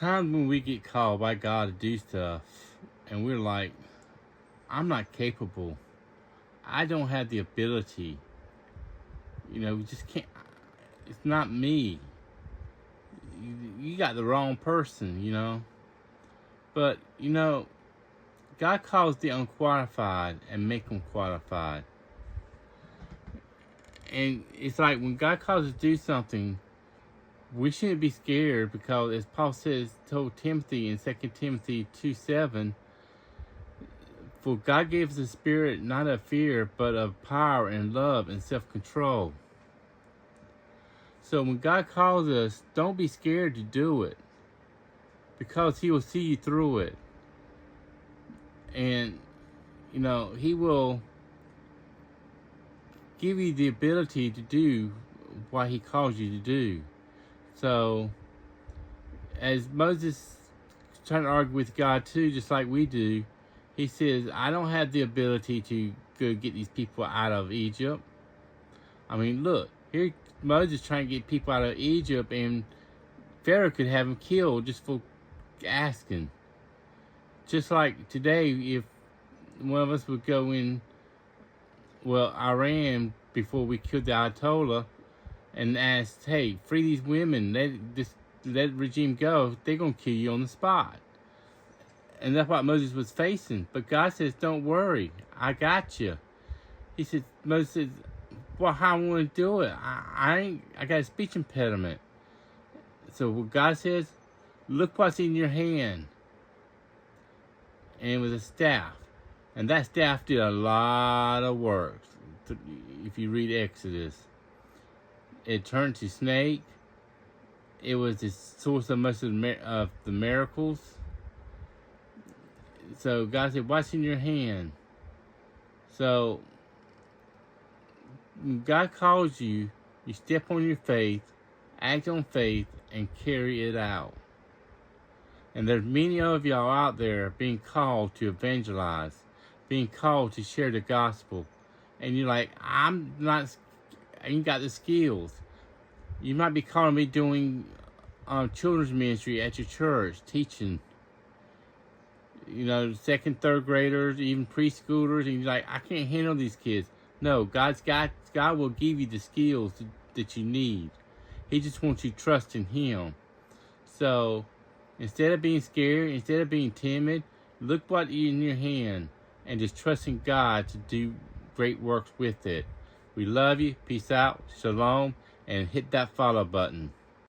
times when we get called by God to do stuff and we're like, I'm not capable. I don't have the ability. We just can't. It's not me. You got the wrong person. But, God calls the unqualified and make them qualified. And it's like when God calls us to do something, we shouldn't be scared because, as Paul told Timothy in 2 Timothy 2:7, for God gave us a spirit not of fear, but of power and love and self-control. So when God calls us, don't be scared to do it because He will see you through it. And, He will give you the ability to do what He calls you to do. So, as Moses trying to argue with God too, just like we do, he says, I don't have the ability to go get these people out of Egypt. I mean, look, here Moses trying to get people out of Egypt, and Pharaoh could have them killed just for asking. Just like today, if one of us would go in, Iran, before we killed the Ayatollah, and asked, hey, free these women, let regime go, they're going to kill you on the spot. And that's what Moses was facing. But God says, don't worry, I got you. Moses says, well, how I want to do it? I got a speech impediment. So what God says, look what's in your hand. And it was a staff. And that staff did a lot of work. If you read Exodus, it turned to snake. It was the source of most of the miracles. So God said, what's in your hand? So when God calls you, you step on your faith, act on faith, and carry it out. And there's many of y'all out there being called to evangelize, being called to share the gospel. And you're like, I ain't got the skills. You might be calling me doing children's ministry at your church, teaching, second, third graders, even preschoolers, and you're like, I can't handle these kids. No, God will give you the skills that you need. He just wants you to trust in Him. So, instead of being scared, instead of being timid, look what's in your hand and just trusting God to do great works with it. We love you. Peace out. Shalom. And hit that follow button.